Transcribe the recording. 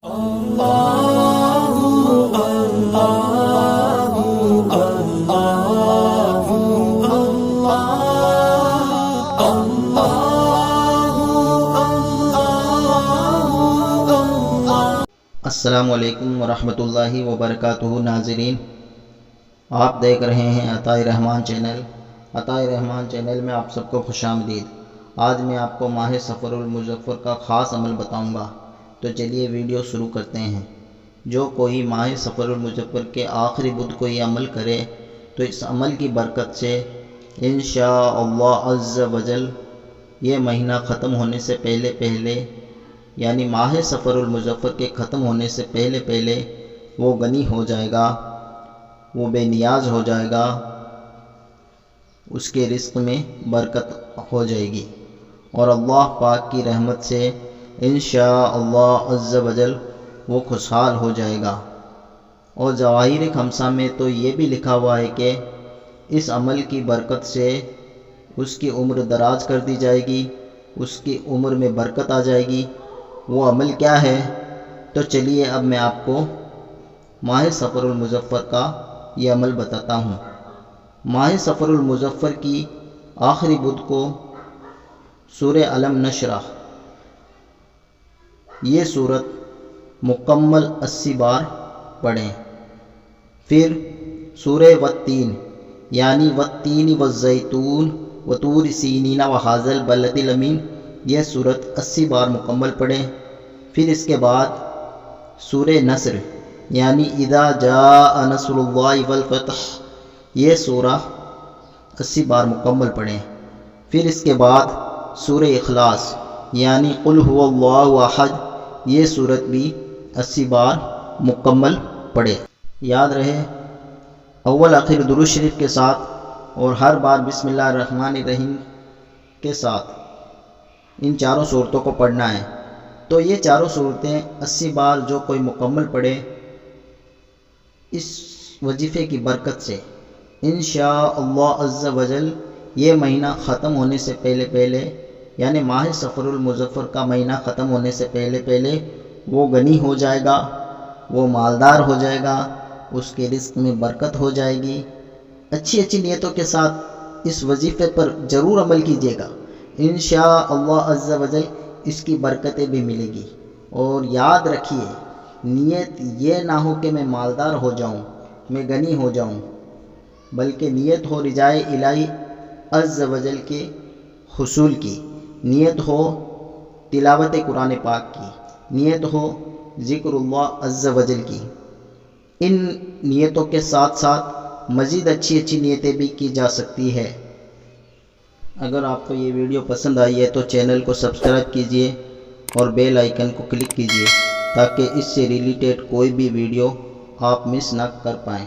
السلام علیکم ورحمۃ اللہ وبرکاتہ۔ ناظرین، آپ دیکھ رہے ہیں عطائے رحمان چینل۔ عطائے رحمان چینل میں آپ سب کو خوش آمدید۔ آج میں آپ کو ماہ سفر المظفر کا خاص عمل بتاؤں گا، تو چلیے ویڈیو شروع کرتے ہیں۔ جو کوئی ماہ سفر المظفر کے آخری بدھ کو یہ عمل کرے تو اس عمل کی برکت سے انشاءاللہ عز وجل یہ مہینہ ختم ہونے سے پہلے یعنی ماہ سفر المظفر کے ختم ہونے سے پہلے وہ غنی ہو جائے گا، وہ بے نیاز ہو جائے گا، اس کے رزق میں برکت ہو جائے گی، اور اللہ پاک کی رحمت سے انشاءاللہ عز وجل وہ خوشحال ہو جائے گا۔ اور جواہر خمسہ میں تو یہ بھی لکھا ہوا ہے کہ اس عمل کی برکت سے اس کی عمر دراز کر دی جائے گی، اس کی عمر میں برکت آ جائے گی۔ وہ عمل کیا ہے؟ تو چلیے اب میں آپ کو ماہ سفر المظفر کا یہ عمل بتاتا ہوں۔ ماہ سفر المظفر کی آخری بدھ کو سورہ علم نشرح یہ سورت مکمل 80 بار پڑھیں۔ پھر سورہ والتین یعنی والتین والزیتون وطور سینین وہذا البلد الامین یہ سورت 80 بار مکمل پڑھیں۔ پھر اس کے بعد سورہ نصر یعنی اذا جاء نصر اللہ والفتح یہ سورہ 80 بار مکمل پڑھیں۔ پھر اس کے بعد سورہ اخلاص یعنی قل هو اللہ احد یہ سورت بھی 80 بار مکمل پڑھیں۔ یاد رہے، اول آخر درود شریف کے ساتھ اور ہر بار بسم اللہ الرحمن الرحیم کے ساتھ ان چاروں صورتوں کو پڑھنا ہے۔ تو یہ چاروں صورتیں 80 بار جو کوئی مکمل پڑھے اس وظیفے کی برکت سے انشاءاللہ عز وجل یہ مہینہ ختم ہونے سے پہلے یعنی ماہ سفر المظفر کا مہینہ ختم ہونے سے پہلے وہ غنی ہو جائے گا، وہ مالدار ہو جائے گا، اس کے رزق میں برکت ہو جائے گی۔ اچھی نیتوں کے ساتھ اس وظیفے پر ضرور عمل کیجیے گا، انشاءاللہ عز وجل اس کی برکتیں بھی ملے گی۔ اور یاد رکھیے، نیت یہ نہ ہو کہ میں مالدار ہو جاؤں، میں غنی ہو جاؤں، بلکہ نیت ہو رجائے الہی عز وجل کے حصول کی، نیت ہو تلاوت قرآن پاک کی، نیت ہو ذکر اللہ عز وجل کی۔ ان نیتوں کے ساتھ مزید اچھی نیتیں بھی کی جا سکتی ہے۔ اگر آپ کو یہ ویڈیو پسند آئی ہے تو چینل کو سبسکرائب کیجئے اور بیل آئیکن کو کلک کیجئے تاکہ اس سے ریلیٹڈ کوئی بھی ویڈیو آپ مس نہ کر پائیں۔